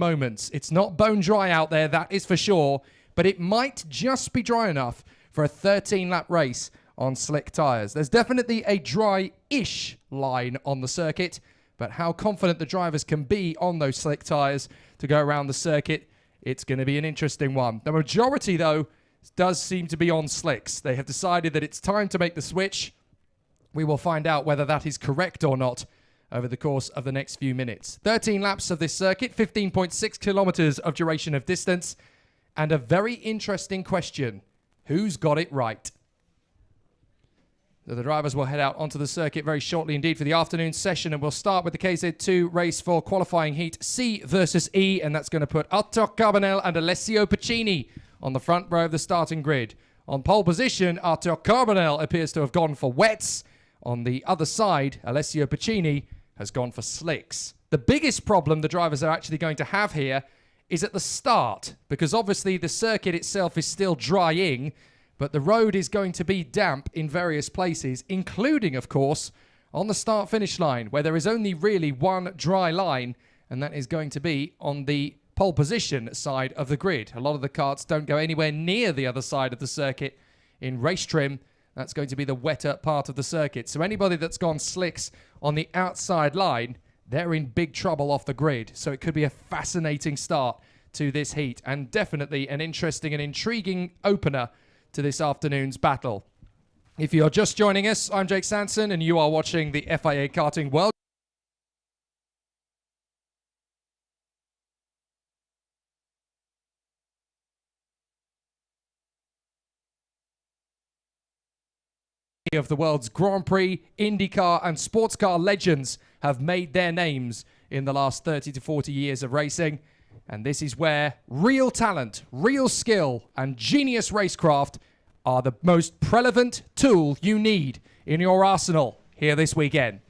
moments. It's not bone dry out there, that is for sure, but it might just be dry enough for a 13-lap race on slick tyres. There's definitely a dry-ish line on the circuit, but how confident the drivers can be on those slick tyres to go around the circuit, it's going to be an interesting one. The majority, though, does seem to be on slicks. They have decided that it's time to make the switch. We will find out whether that is correct or not over the course of the next few minutes. 13 laps of this circuit, 15.6 kilometers of duration of distance, and a very interesting question. Who's got it right? So the drivers will head out onto the circuit very shortly indeed for the afternoon session, and we'll start with the KZ2 race for qualifying heat C versus E, and that's going to put Octobre and Alessio Piccini on the front row of the starting grid. On pole position, Octobre appears to have gone for wets. On the other side, Alessio Piccini has gone for slicks. The biggest problem the drivers are actually going to have here is at the start, because obviously the circuit itself is still drying, but the road is going to be damp in various places, including, of course, on the start-finish line, where there is only really one dry line, and that is going to be on the pole position side of the grid. A lot of the karts don't go anywhere near the other side of the circuit in race trim. That's going to be the wetter part of the circuit. So anybody that's gone slicks on the outside line, they're in big trouble off the grid. So it could be a fascinating start to this heat, and definitely an interesting and intriguing opener to this afternoon's battle. If you're just joining us, I'm Jake Sanson, and you are watching the FIA Karting World of the world's Grand Prix, IndyCar and sports car legends have made their names in the last 30 to 40 years of racing. And this is where real talent, real skill and genius racecraft are the most prevalent tool you need in your arsenal here this weekend.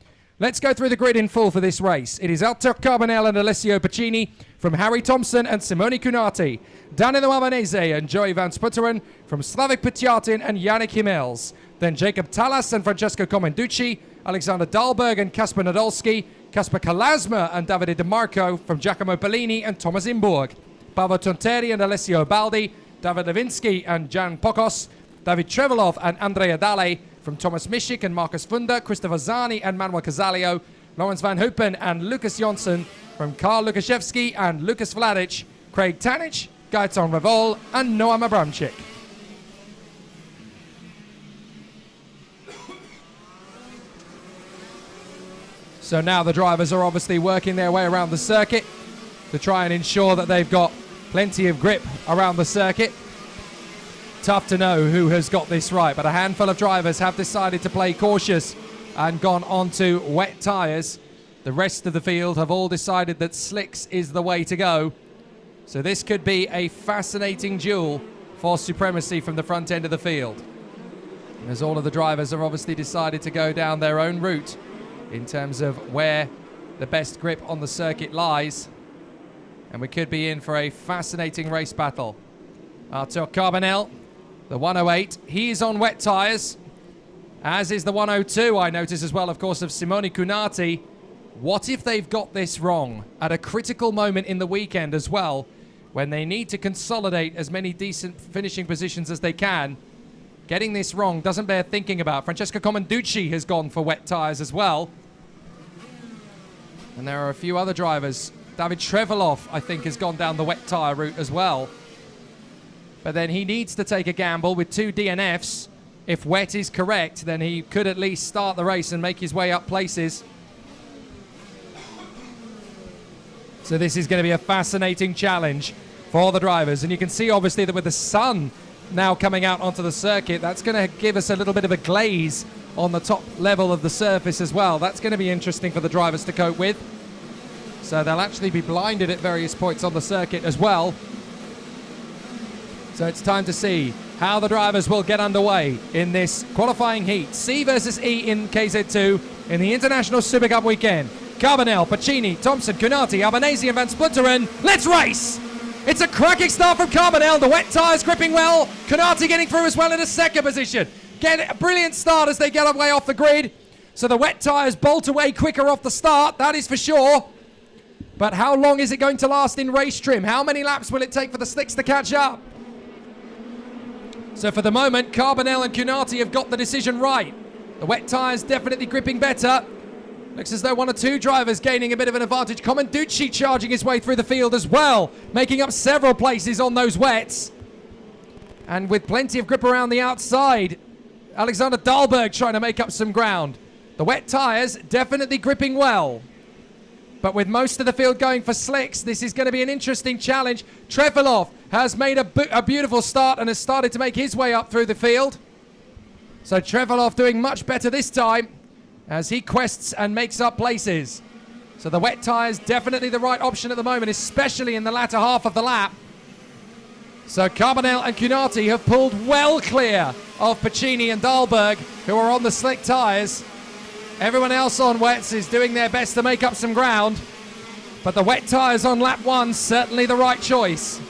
Let's go through the grid in full for this race. It is Octobre and Alessio Piccini from Harry Thompson and Simone Cunati, Danilo Albanese and Joey Van Sputteren from Slavik Petyatin and Yannick Himmels. Then Jacob Talas and Francesco Comenducci, Alexander Dahlberg and Kasper Nadolski, Kasper Kalasma and Davide De Marco from Giacomo Pellini and Thomas Imburg, Paavo Tonteri and Alessio Baldi, David Levinsky and Jan Pokos, David Trevelov and Andrea Dale from Thomas Mischik and Marcus Funda, Christopher Zani and Manuel Casalio, Lawrence Van Hoopen and Lucas Jonsson from Karl Lukaszewski and Lucas Vladic, Craig Tanich, Gaetan Revol and Noam Abramczyk. So now the drivers are obviously working their way around the circuit to try and ensure that they've got plenty of grip around the circuit. Tough to know who has got this right, but a handful of drivers have decided to play cautious and gone onto wet tyres. The rest of the field have all decided that slicks is the way to go. So this could be a fascinating duel for supremacy from the front end of the field, as all of the drivers have obviously decided to go down their own route in terms of where the best grip on the circuit lies. And we could be in for a fascinating race battle. Artur Carbonell, the 108, he's on wet tyres, as is the 102, I notice as well, of course, of Simone Cunati. What if they've got this wrong at a critical moment in the weekend as well, when they need to consolidate as many decent finishing positions as they can? Getting this wrong doesn't bear thinking about. Francesco Comenducci has gone for wet tyres as well. And there are a few other drivers. David Trevelov, I think, has gone down the wet tyre route as well. But then he needs to take a gamble with 2 DNFs. If wet is correct, then he could at least start the race and make his way up places. So this is going to be a fascinating challenge for the drivers. And you can see, obviously, that with the sun now coming out onto the circuit, that's going to give us a little bit of a glaze on the top level of the surface as well. That's going to be interesting for the drivers to cope with. So they'll actually be blinded at various points on the circuit as well. So it's time to see how the drivers will get underway in this qualifying heat. C versus E in KZ2 in the International Super Cup weekend. Carbonell, Piccini, Thompson, Cunati, Albanese and Van Sputteren. Let's race! It's a cracking start from Carbonell. The wet tyres gripping well. Cunati getting through as well in a second position. Get a brilliant start as they get away off the grid. So the wet tyres bolt away quicker off the start, that is for sure. But how long is it going to last in race trim? How many laps will it take for the slicks to catch up? So for the moment, Carbonell and Cunati have got the decision right. The wet tyres definitely gripping better. Looks as though one or two drivers gaining a bit of an advantage. Comenducci charging his way through the field as well, making up several places on those wets. And with plenty of grip around the outside, Alexander Dahlberg trying to make up some ground. The wet tyres definitely gripping well. But with most of the field going for slicks, this is going to be an interesting challenge. Trefelov has made a beautiful start and has started to make his way up through the field. So Trefelov doing much better this time as he quests and makes up places. So the wet tyres definitely the right option at the moment, especially in the latter half of the lap. So Carbonell and Cunati have pulled well clear of Pacini and Dahlberg, who are on the slick tyres. Everyone else on wets is doing their best to make up some ground. But the wet tyres on lap 1, certainly the right choice.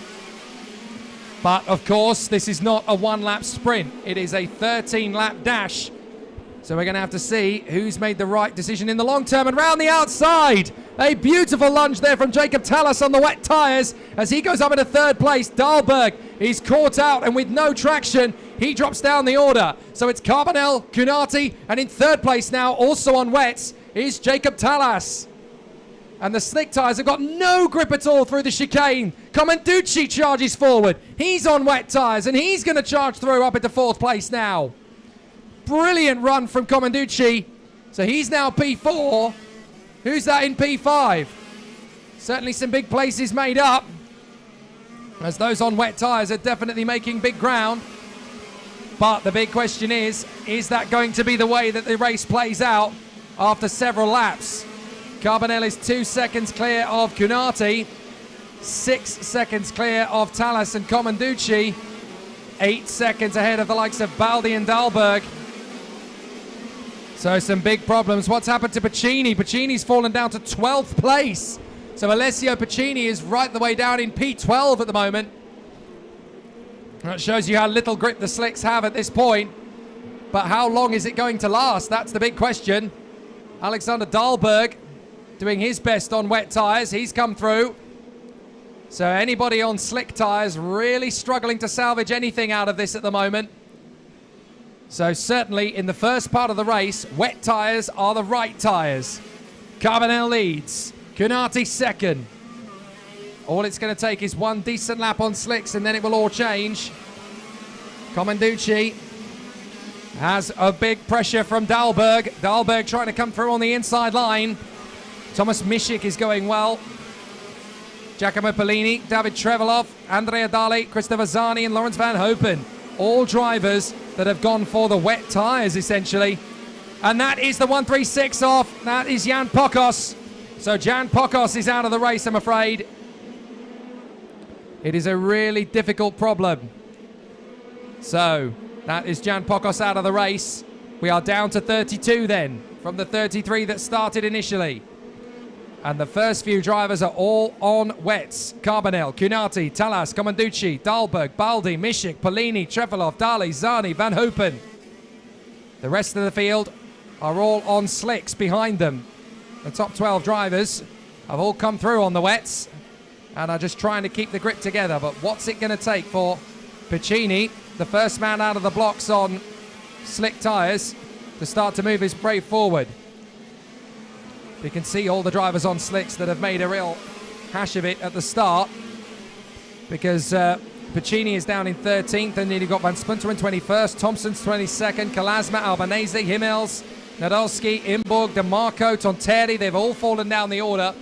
But of course, this is not a one-lap sprint. It is a 13-lap dash. So we're going to have to see who's made the right decision in the long term. And round the outside, a beautiful lunge there from Jacob Tallas on the wet tyres as he goes up into third place. Dahlberg is caught out and with no traction, he drops down the order. So it's Carbonell, Cunati, and in third place now, also on wets, is Jacob Tallas. And the slick tyres have got no grip at all through the chicane. Comenducci charges forward. He's on wet tyres and he's going to charge through up into fourth place now. Brilliant run from Comenducci. So he's now P4. Who's that in P5? Certainly some big places made up, as those on wet tyres are definitely making big ground. But the big question is that going to be the way that the race plays out after several laps? Carbonell is 2 seconds clear of Cunati, 6 seconds clear of Tallas and Comenducci, 8 seconds ahead of the likes of Baldi and Dahlberg. So some big problems. What's happened to Pacini? Pacini's fallen down to 12th place. So Alessio Pacini is right the way down in P12 at the moment. That shows you how little grip the slicks have at this point. But how long is it going to last? That's the big question. Alexander Dahlberg doing his best on wet tyres. He's come through. So anybody on slick tyres really struggling to salvage anything out of this at the moment. So certainly in the first part of the race, wet tyres are the right tyres. Carbonell leads. Cunati second. All it's going to take is one decent lap on slicks and then it will all change. Comenducci has a big pressure from Dahlberg. Dahlberg trying to come through on the inside line. Thomas Mischik is going well. Giacomo Pellini, David Trevelov, Andrea Dali, Christopher Zani and Lawrence Van Hopen. All drivers that have gone for the wet tyres, essentially. And that is the 136 off. That is Jan Pokos. So Jan Pokos is out of the race, I'm afraid. It is a really difficult problem. So that is Jan Pokos out of the race. We are down to 32 then, from the 33 that started initially. And the first few drivers are all on wets. Carbonell, Cunati, Tallas, Comenducci, Dahlberg, Baldi, Mischik, Pellini, Trefelov, Dali, Zani, Van Hopen. The rest of the field are all on slicks behind them. The top 12 drivers have all come through on the wets and are just trying to keep the grip together. But what's it going to take for Pacini, the first man out of the blocks on slick tyres, to start to move his brave forward? You can see all the drivers on slicks that have made a real hash of it at the start, because Pacini is down in 13th, and then you've got Van Spunter in 21st, Thompson's 22nd, Kalasma, Albanese, Himmels, Nadolski, Imburg, DeMarco, Tonteri. They've all fallen down the order.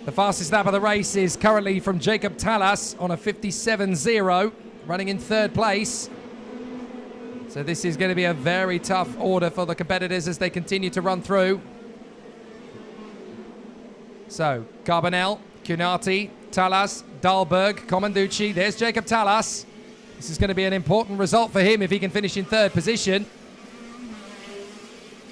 The fastest lap of the race is currently from Jacob Tallas on a 57.0, running in third place. So this is going to be a very tough order for the competitors as they continue to run through. So Carbonell, Cunati, Tallas, Dahlberg, Comenducci. There's Jacob Tallas. This is going to be an important result for him if he can finish in third position.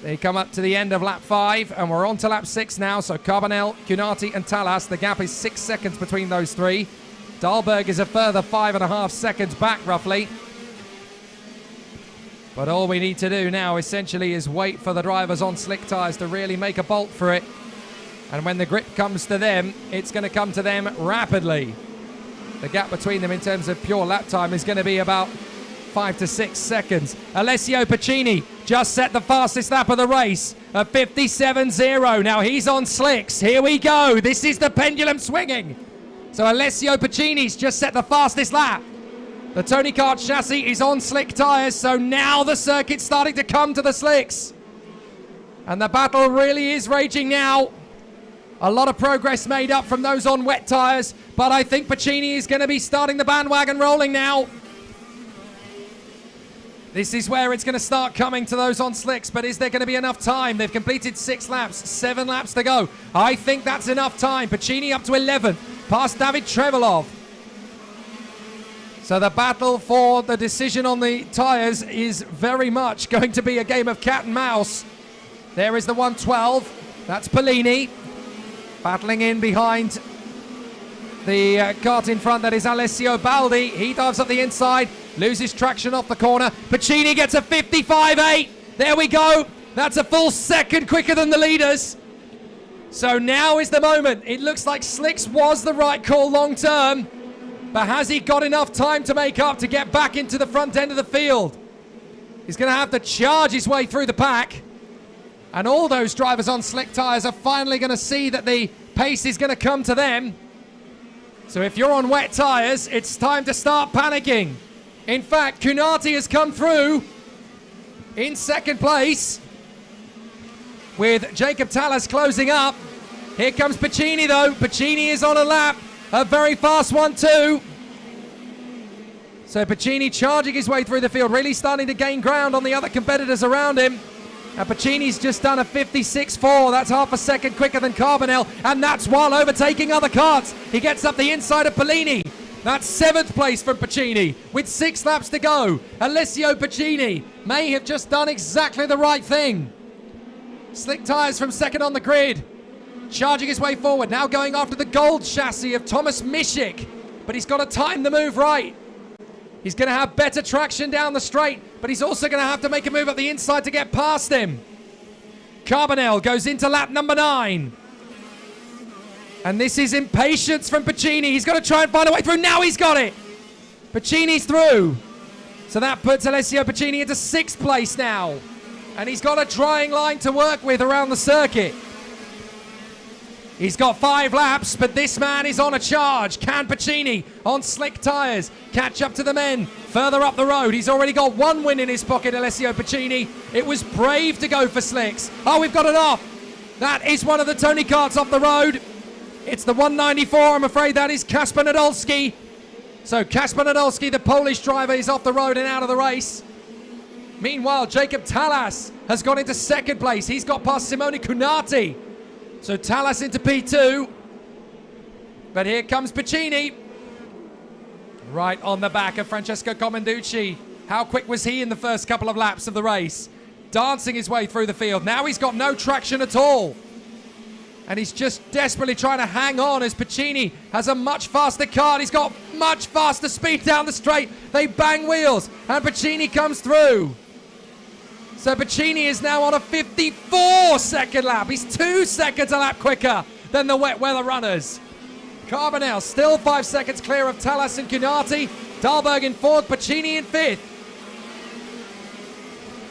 They come up to the end of lap 5 and we're on to lap 6 now. So Carbonell, Cunati and Tallas. The gap is 6 seconds between those three. Dahlberg is a further 5.5 seconds back roughly. But all we need to do now essentially is wait for the drivers on slick tyres to really make a bolt for it. And when the grip comes to them, it's going to come to them rapidly. The gap between them in terms of pure lap time is going to be about 5 to 6 seconds. Alessio Pacini just set the fastest lap of the race at 57.0. Now he's on slicks. Here we go. This is the pendulum swinging. So Alessio Pacini's just set the fastest lap. The Tony Kart chassis is on slick tyres, so now the circuit's starting to come to the slicks. And the battle really is raging now. A lot of progress made up from those on wet tyres, but I think Pacini is going to be starting the bandwagon rolling now. This is where it's going to start coming to those on slicks, but is there going to be enough time? They've completed 6 laps, 7 laps to go. I think that's enough time. Pacini up to 11, past David Trevelov. So the battle for the decision on the tyres is very much going to be a game of cat and mouse. There is the 112. That's Polini. Battling in behind the kart in front. That is Alessio Baldi. He dives up the inside, loses traction off the corner. Pacini gets a 55.8. There we go. That's a full second quicker than the leaders. So now is the moment. It looks like slicks was the right call long term. But has he got enough time to make up to get back into the front end of the field? He's going to have to charge his way through the pack. And all those drivers on slick tyres are finally going to see that the pace is going to come to them. So if you're on wet tyres, it's time to start panicking. In fact, Cunati has come through in second place with Jacob Tallas closing up. Here comes Pacini though. Pacini is on a lap. A very fast one too. So Pacini charging his way through the field, really starting to gain ground on the other competitors around him. And Pacini's just done a 56.4. That's half a second quicker than Carbonell. And that's while overtaking other karts. He gets up the inside of Polini. That's 7th place from Pacini with 6 laps to go. Alessio Pacini may have just done exactly the right thing. Slick tyres from second on the grid. Charging his way forward. Now going after the gold chassis of Thomas Mischik. But he's got to time the move right. He's going to have better traction down the straight, but he's also going to have to make a move up the inside to get past him. Carbonell goes into lap number 9. And this is impatience from Pacini. He's got to try and find a way through. Now he's got it. Pacini's through. So that puts Alessio Pacini into 6th place now. And he's got a drying line to work with around the circuit. He's got 5 laps, but this man is on a charge. Can Pacini on slick tyres catch up to the men further up the road? He's already got 1 win in his pocket, Alessio Pacini. It was brave to go for slicks. Oh, we've got it off. That is one of the Tony karts off the road. It's the 194. I'm afraid that is Kasper Nadolski. So Kasper Nadolski, the Polish driver, is off the road and out of the race. Meanwhile, Jacob Tallas has gone into 2nd place. He's got past Simone Cunati. So Tallas into P2. But here comes Pacini. Right on the back of Francesco Comenducci. How quick was he in the first couple of laps of the race? Dancing his way through the field. Now he's got no traction at all. And he's just desperately trying to hang on as Pacini has a much faster kart. He's got much faster speed down the straight. They bang wheels and Pacini comes through. So Pacini is now on a 54-second lap. He's 2 seconds a lap quicker than the wet weather runners. Carbonell still 5 seconds clear of Tallas and Cunati. Dahlberg in 4th, Pacini in 5th.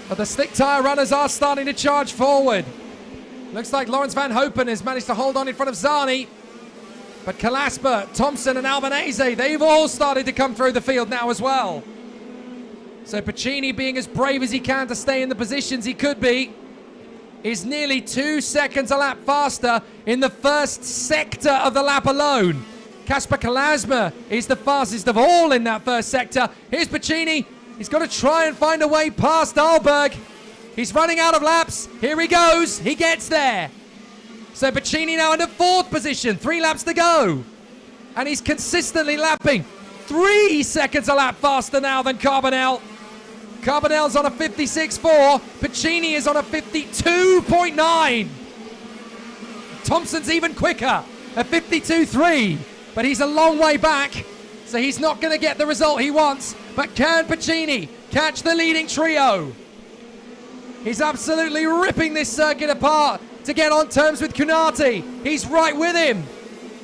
But the slick tyre runners are starting to charge forward. Looks like Lawrence Van Hopen has managed to hold on in front of Zani. But Kalasper, Thompson and Albanese, they've all started to come through the field now as well. So Pacini, being as brave as he can to stay in the positions he could be, is nearly 2 seconds a lap faster in the first sector of the lap alone. Kasper Kalasma is the fastest of all in that first sector. Here's Pacini. He's got to try and find a way past Dahlberg. He's running out of laps. Here he goes. He gets there. So Pacini now into 4th position. 3 laps to go. And he's consistently lapping 3 seconds a lap faster now than Carbonell. Carbonell's on a 56.4. Pacini is on a 52.9. Thompson's even quicker at 52.3. But he's a long way back. So he's not going to get the result he wants. But can Pacini catch the leading trio? He's absolutely ripping this circuit apart. to get on terms with Cunati. He's right with him.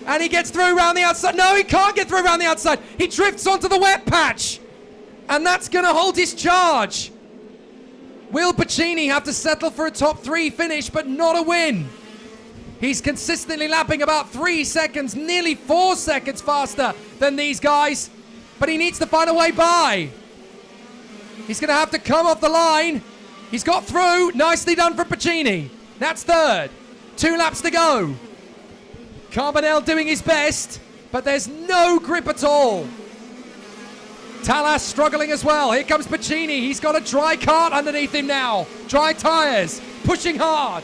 And he gets through around the outside. No, he can't get through around the outside. He drifts onto the wet patch. And that's going to hold his charge. Will Pacini have to settle for a top 3 finish, but not a win? He's consistently lapping about 3 seconds, nearly 4 seconds faster than these guys. But he needs to find a way by. He's going to have to come off the line. He's got through. Nicely done for Pacini. That's third. 2 laps to go. Carbonell doing his best, but there's no grip at all. Talas struggling as well. Here comes Pacini. He's got a dry cart underneath him now. Dry tyres. Pushing hard.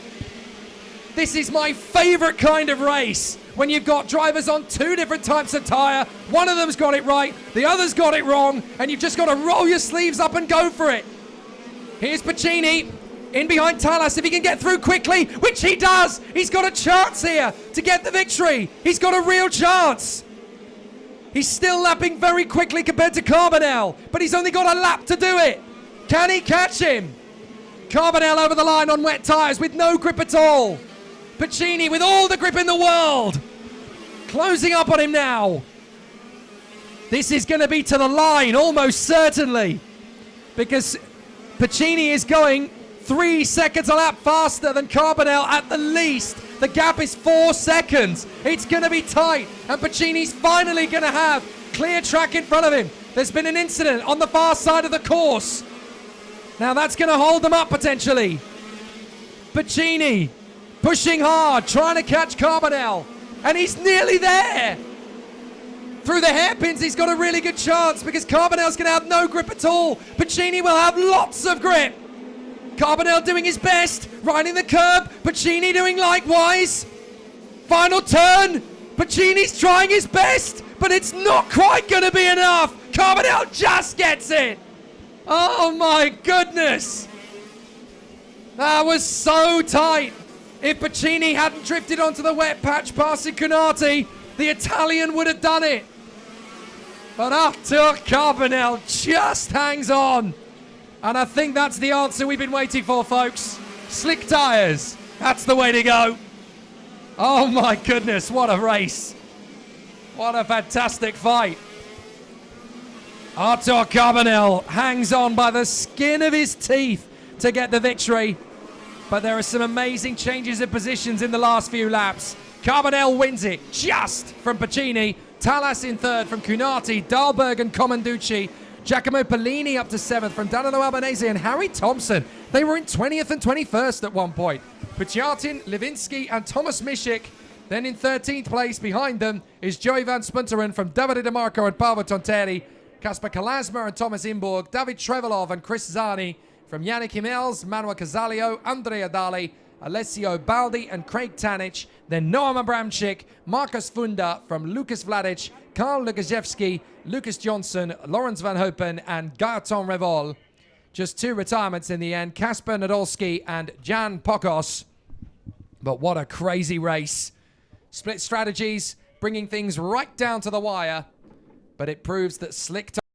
This is my favorite kind of race. When you've got drivers on 2 different types of tyre. One of them's got it right. The other's got it wrong. And you've just got to roll your sleeves up and go for it. Here's Pacini. In behind Talas, if he can get through quickly, which he does. He's got a chance here to get the victory. He's got a real chance. He's still lapping very quickly compared to Carbonell, but he's only got a lap to do it. Can he catch him? Carbonell over the line on wet tyres with no grip at all. Pacini with all the grip in the world. Closing up on him now. This is going to be to the line, almost certainly, because Pacini is going 3 seconds a lap faster than Carbonell at the least. The gap is 4 seconds. It's going to be tight, and Pacini's finally going to have clear track in front of him. There's been an incident on the far side of the course. Now that's going to hold them up potentially. Pacini pushing hard, trying to catch Carbonell, and he's nearly there. Through the hairpins, he's got a really good chance because Carbonell's going to have no grip at all. Pacini will have lots of grip. Carbonell doing his best, riding the curb. Pacini doing likewise. Final turn. Pacini's trying his best, but it's not quite going to be enough. Carbonell just gets it. Oh my goodness. That was so tight. If Pacini hadn't drifted onto the wet patch passing Cunati, the Italian would have done it. But Arthur Carbonell just hangs on. And I think that's the answer we've been waiting for, folks. Slick tyres. That's the way to go. Oh my goodness, what a race. What a fantastic fight. Arthur Carbonell hangs on by the skin of his teeth to get the victory. But there are some amazing changes of positions in the last few laps. Carbonell wins it just from Pacini. Talas in third from Cunati, Dahlberg and Comanducci. Giacomo Pellini up to 7th from Danilo Albanese and Harry Thompson. They were in 20th and 21st at one point. Puciatin, Levinsky and Thomas Mischik. Then in 13th place behind them is Joey Van Spunteren from Davide DeMarco and Paavo Tonteri. Kasper Kalasma and Thomas Imburg. David Trevelov and Chris Zani from Yannick Himmels, Manuel Casalio, Andrea Dali, Alessio Baldi and Craig Tanich. Then Noam Abramczyk, Marcus Funda from Lucas Vladic, Karl Lukaszewski, Lucas Johnson, Lawrence Van Hopen and Gaetan Revol. Just 2 retirements in the end, Kasper Nadolski and Jan Pokos. But what a crazy race. Split strategies, bringing things right down to the wire. But it proves that slick